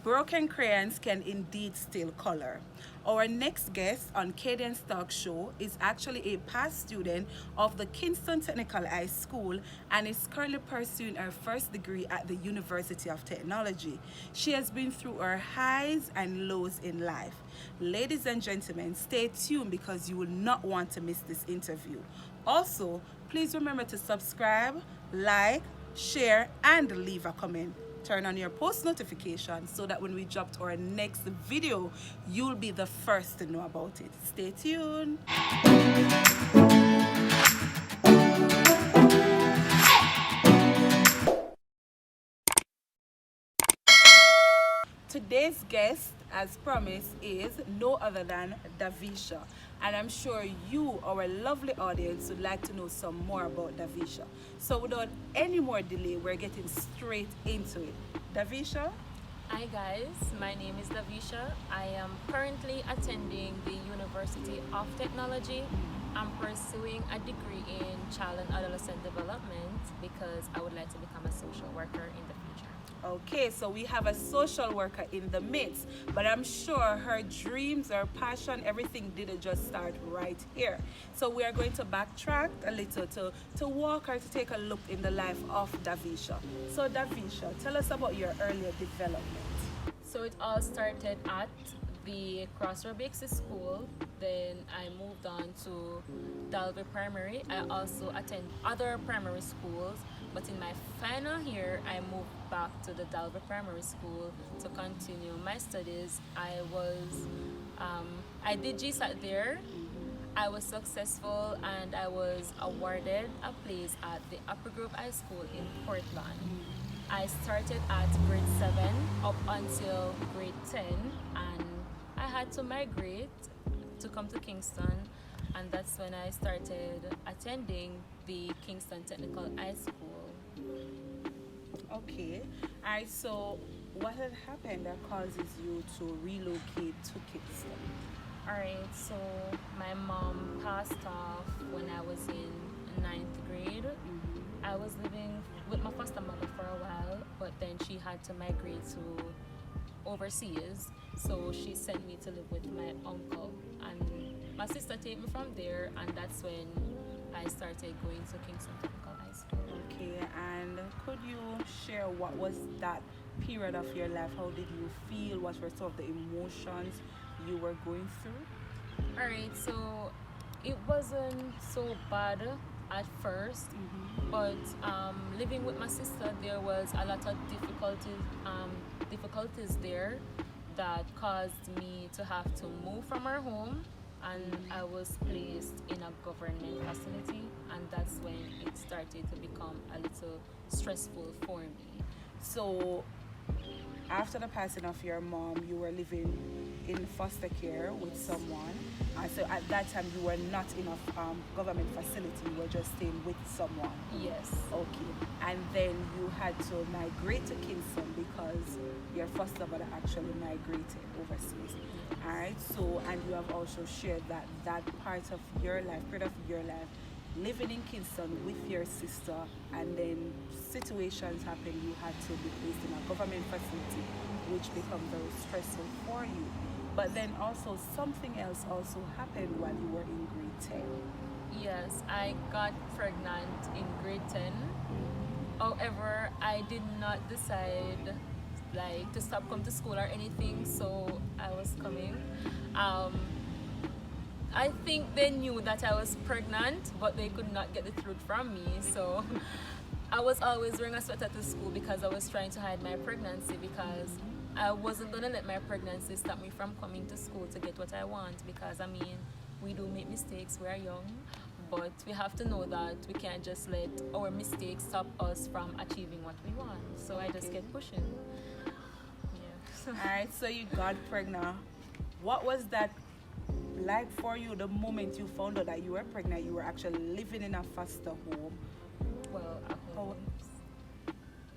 broken crayons can indeed steal color. Our next guest on Kaydian's talk show is actually a past student of the Kingston Technical High School and is currently pursuing her first degree at the University of Technology. She has been through her highs and lows in life. Ladies and gentlemen, stay tuned because you will not want to miss this interview. Also, please remember to subscribe, like, share, and leave a comment. Turn on your post notifications so that when we drop to our next video, you'll be the first to know about it. Stay tuned. Today's guest, as promised, is no other than Davisha. And I'm sure you, our lovely audience, would like to know some more about Davisha. So without any more delay, we're getting straight into it. Davisha? Hi guys, my name is Davisha. I am currently attending the University of Technology. I'm pursuing a degree in child and adolescent development because I would like to become a social worker in the future. Okay, so we have a social worker in the midst, but I'm sure her dreams, her passion, everything didn't just start right here. So we are going to backtrack a little to walk her to take a look in the life of Davisha. So Davisha, tell us about your earlier development. So it all started at the Crossroad Bixie School. Then I moved on to Dalby Primary. I also attend other primary schools, but in my final year, I moved back to the Dalby Primary School to continue my studies. I did GSAT there. I was successful and I was awarded a place at the Upper Grove High School in Portland. I started at grade 7 up until grade 10, and I had to migrate to come to Kingston, and that's when I started attending the Kingston Technical High School. Okay. Alright, so what had happened that causes you to relocate to Kingston? Alright, so my mom passed off when I was in 9th grade. I was living with my foster mother for a while, but then she had to migrate to overseas, so she sent me to live with my uncle, and my sister took me from there, and that's when I started going to Kingston Technical High School. Okay, and could you share what was that period of your life? How did you feel? What were some of the emotions you were going through? Alright, so it wasn't so bad at first, but living with my sister, there was a lot of difficulties there that caused me to have to move from our home, and I was placed in a government facility, and that's when it started to become a little stressful for me. So after the passing of your mom, you were living in foster care with someone, and so at that time you were not in a government facility, you were just staying with someone. Yes. Okay, and then you had to migrate to Kingston because your foster mother actually migrated overseas. All right, so, and you have also shared that part of your life, part of your life, living in Kingston with your sister, and then situations happened, you had to be placed in a government facility, which becomes very stressful for you. But then also something else also happened while you were in grade 10. Yes, I got pregnant in grade 10. However, I did not decide to stop coming to school or anything, so I was coming. I think they knew that I was pregnant, but they could not get the truth from me, so I was always wearing a sweater to school because I was trying to hide my pregnancy, because I wasn't going to let my pregnancy stop me from coming to school to get what I want, because we do make mistakes, we are young, but we have to know that we can't just let our mistakes stop us from achieving what we want. So I just kept pushing. Yeah. Alright, so you got pregnant. What was that like for you the moment you found out that you were pregnant? You were actually living in a foster home. Well,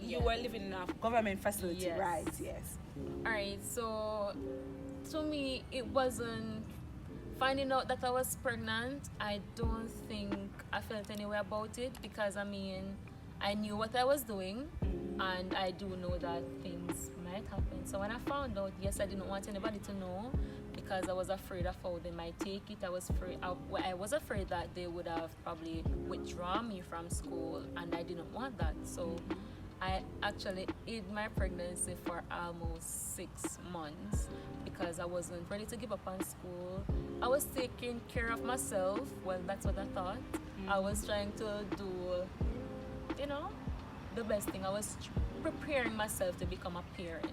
you were living in a government facility, yes. Right? Yes. Alright, so to me, it wasn't finding out that I was pregnant. I don't think I felt any way about it because I knew what I was doing. and I do know that things might happen. So when I found out, yes, I didn't want anybody to know because I was afraid of how they might take it. I was afraid that they would have probably withdrawn me from school, and I didn't want that. So I actually hid my pregnancy for almost 6 months because I wasn't ready to give up on school. I was taking care of myself. Well, that's what I thought. I was trying to do, you know, the best thing. I was preparing myself to become a parent.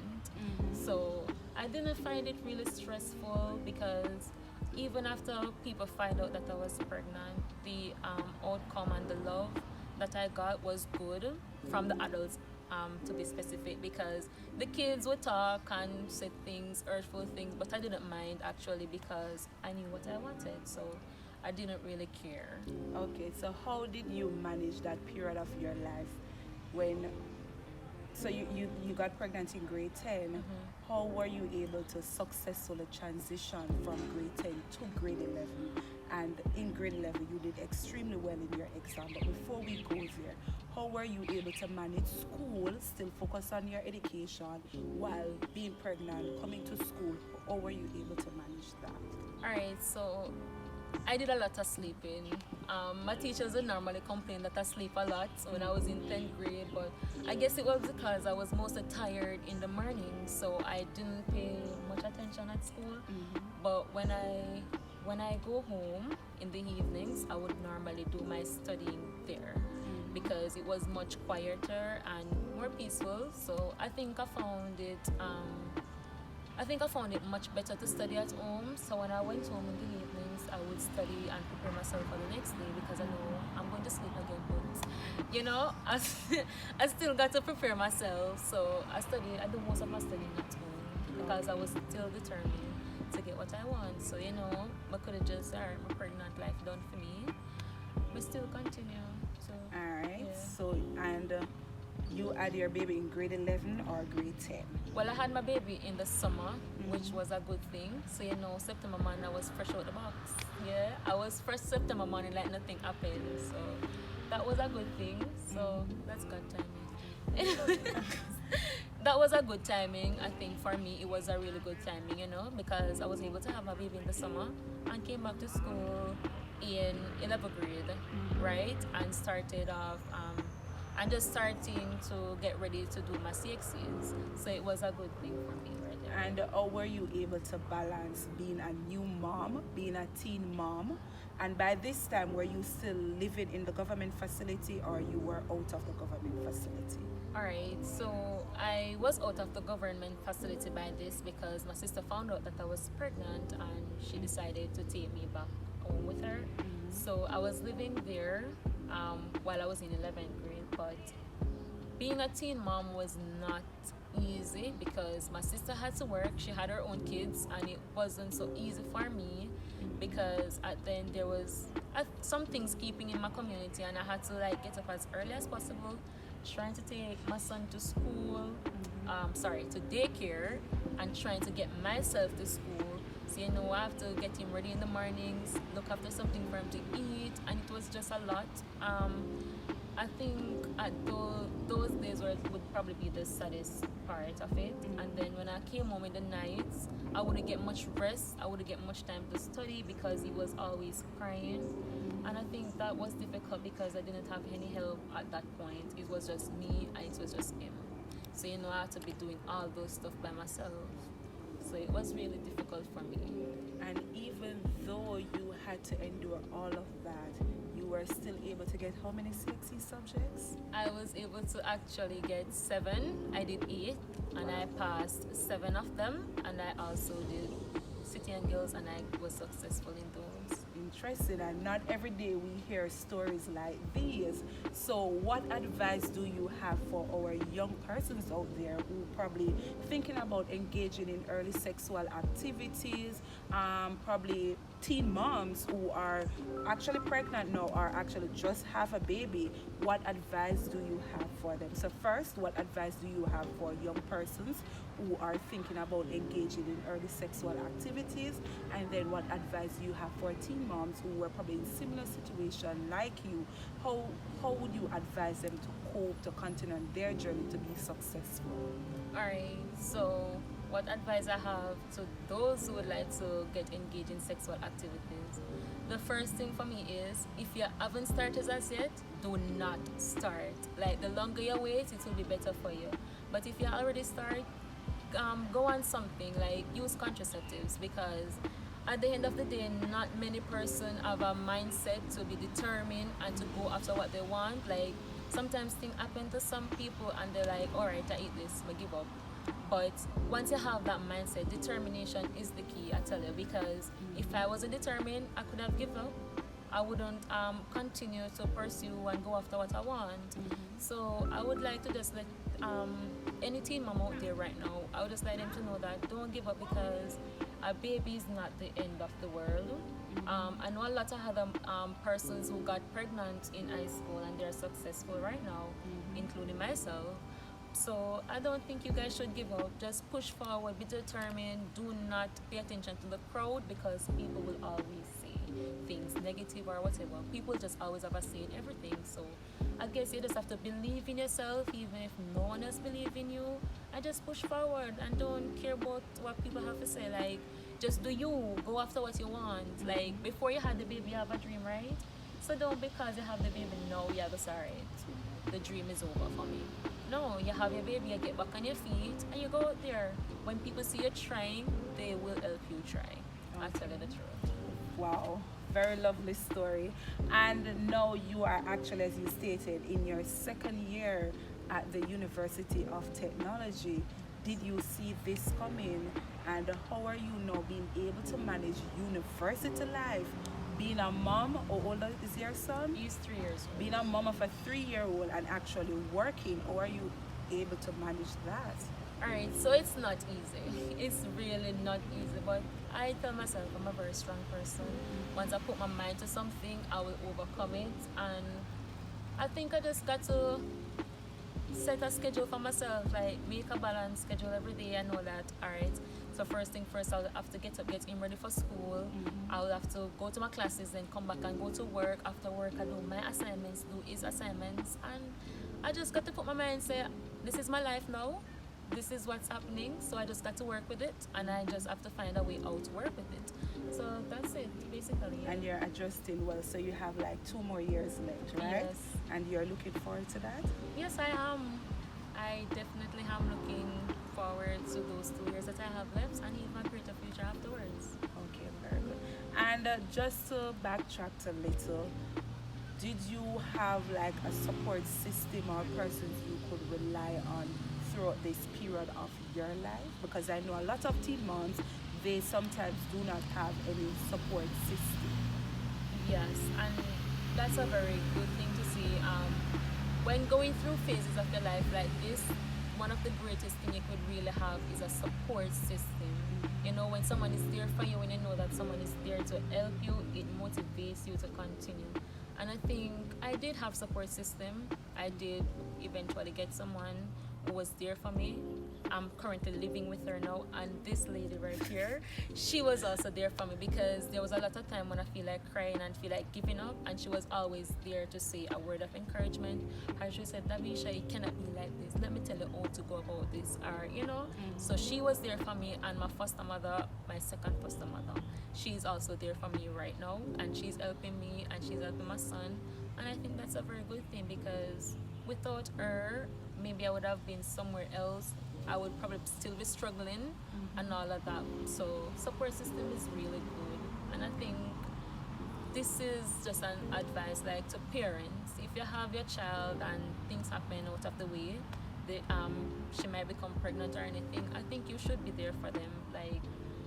So I didn't find it really stressful because even after people find out that I was pregnant, the outcome and the love that I got was good from the adults, to be specific, because the kids would talk and say things, hurtful things, but I didn't mind actually because I knew what I wanted, so I didn't really care. Okay, so how did you manage that period of your life when, so you got pregnant in grade 10, how were you able to successfully transition from grade 10 to grade 11? And in grade 11 you did extremely well in your exam, but before we go there, how were you able to manage school, still focus on your education while being pregnant, coming to school? How were you able to manage that? Alright, so I did a lot of sleeping. My teachers would normally complain that I sleep a lot when I was in 10th grade, but I guess it was because I was mostly tired in the morning, so I didn't pay much attention at school. But when I go home in the evenings, I would normally do my studying there because it was much quieter and more peaceful. So I think I found it much better to study at home. So when I went home in the evenings, I would study and prepare myself for the next day because I know I'm going to sleep again. But you know, I still got to prepare myself. So I do most of my studying at home because I was still determined to get what I want. So you know, I could have just, alright, my pregnant life done for me. We still continue. So Alright, yeah. so and you had your baby in grade 11 or grade 10? Well, I had my baby in the summer, which was a good thing. So, you know, September morning, I was fresh out the box. Yeah, I was fresh September morning like nothing happened. So, that was a good thing. So, that's good timing. That was a good timing. I think for me, it was a really good timing, you know, because I was able to have my baby in the summer and came back to school in 11th grade, right? And started off... and just starting to get ready to do my CXCs. So it was a good thing for me right there. And how were you able to balance being a new mom, being a teen mom? And by this time, were you still living in the government facility or you were out of the government facility? Alright, so I was out of the government facility by this because my sister found out that I was pregnant and she decided to take me back home with her. So I was living there while I was in 11th grade. But being a teen mom was not easy because my sister had to work. She had her own kids and it wasn't so easy for me because then there was some things keeping in my community and I had to like get up as early as possible, trying to take my son to school, to daycare, and trying to get myself to school. So you know, I have to get him ready in the mornings, look after something for him to eat, and it was just a lot. I think at those days would probably be the saddest part of it. And then when I came home in the nights, I wouldn't get much rest. I wouldn't get much time to study because he was always crying. And I think that was difficult because I didn't have any help at that point. It was just me and it was just him. So you know, I had to be doing all those stuff by myself. So it was really difficult for me. And even though you had to endure all of that, you were still able to get how many CXC subjects? I was able to actually get 7. I did 8 and I passed 7 of them, and I also did City and Girls and I was successful in those. Interesting, and not every day we hear stories like these. So what advice do you have for our young persons out there who probably thinking about engaging in early sexual activities, probably teen moms who are actually pregnant now or actually just have a baby, what advice do you have for them? So first, what advice do you have for young persons who are thinking about engaging in early sexual activities? And then what advice do you have for teen moms who were probably in similar situation like you? How how would you advise them to cope, to continue on their journey to be successful? Alright, so what advice I have to those who would like to get engaged in sexual activities? The first thing for me is if you haven't started as yet, do not start. Like the longer you wait, it will be better for you. But if you already start, go on something like use contraceptives because at the end of the day, not many person have a mindset to be determined and to go after what they want. Like sometimes things happen to some people and they're like, all right, I eat this, I give up. But once you have that mindset, determination is the key, I tell you, because if I wasn't determined, I could have given up. I wouldn't continue to pursue and go after what I want. So I would like to just let any teen mom out there right now, I would just like them to know that don't give up because a baby is not the end of the world. I know a lot of other persons who got pregnant in high school and they're successful right now, including myself. So I don't think you guys should give up. Just push forward, be determined. Do not pay attention to the crowd because people will always say things negative or whatever. People just always have a say in everything. So I guess you just have to believe in yourself even if no one else believes in you. And just push forward and don't care about what people have to say. Like just do you. Go after what you want. Like before you had the baby, you have a dream, right? So don't because you have the baby now you have to sorry. The dream is over for me. No, you have your baby, you get back on your feet, and you go out there. When people see you trying, they will help you try. I tell you the truth. Wow, very lovely story. And now you are actually, as you stated, in your second year at the University of Technology. Did you see this coming? And how are you now being able to manage university life? Being a mom, how old is your son? He's 3 years old. Being a mom of a 3-year-old and actually working, how are you able to manage that? Alright, so it's not easy. It's really not easy, but I tell myself I'm a very strong person. Once I put my mind to something, I will overcome it. And I think I just got to set a schedule for myself, like make a balanced schedule every day. I know that, alright. So first thing first, I'll have to get up, get him ready for school. I'll have to go to my classes, then come back and go to work. After work, I do my assignments, do his assignments, and I just got to put my mind say, this is my life now. This is what's happening. So I just got to work with it, and I just have to find a way out to work with it. So that's it, basically. And you're adjusting well, so you have like 2 more years left, right? Yes. And you're looking forward to that? Yes, I am. I definitely am looking forward to those 2 years that I have left and even a greater future afterwards. Okay, very good. And just to backtrack a little, did you have like a support system or persons you could rely on throughout this period of your life? Because I know a lot of teen moms, they sometimes do not have any support system. Yes, and that's a very good thing to see. When going through phases of your life like this, one of the greatest thing you could really have is a support system. You know, when someone is there for you, when you know that someone is there to help you, it motivates you to continue. And I think I did have support system. I did eventually get someone who was there for me. I'm currently living with her now, and this lady right here, she was also there for me because there was a lot of time when I feel like crying and feel like giving up, and she was always there to say a word of encouragement. And she said, Davisha, it cannot be like this. Let me tell you how to go about this. Or, you know, so she was there for me, and my foster mother, my second foster mother, she's also there for me right now, and she's helping me and she's helping my son. And I think that's a very good thing because without her, maybe I would have been somewhere else. I would probably still be struggling and all of that. So support system is really good. And I think this is just an advice like to parents. If you have your child and things happen out of the way, they, she might become pregnant or anything, I think you should be there for them. Like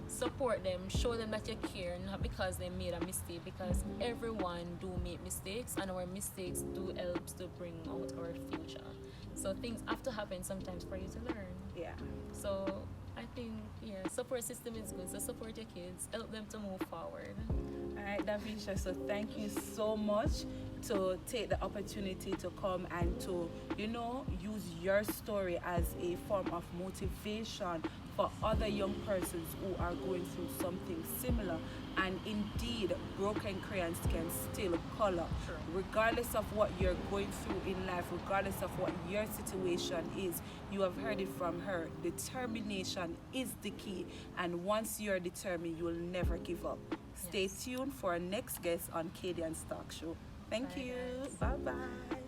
support them, show them that you care, not because they made a mistake, because everyone do make mistakes and our mistakes do help to bring out our future. So things have to happen sometimes for you to learn. Yeah. So I think, yeah, support system is good. So support your kids, help them to move forward. All right, Davisha, so thank you so much to take the opportunity to come and to, use your story as a form of motivation for other young persons who are going through something similar. And indeed, broken crayons can still color. True. Regardless of what you're going through in life, regardless of what your situation is, you have heard it from her. Determination is the key. And once you're determined, you will never give up. Stay Yes. tuned for our next guest on Kaydian's Talk Show. Thank Bye, you. guys. Bye bye.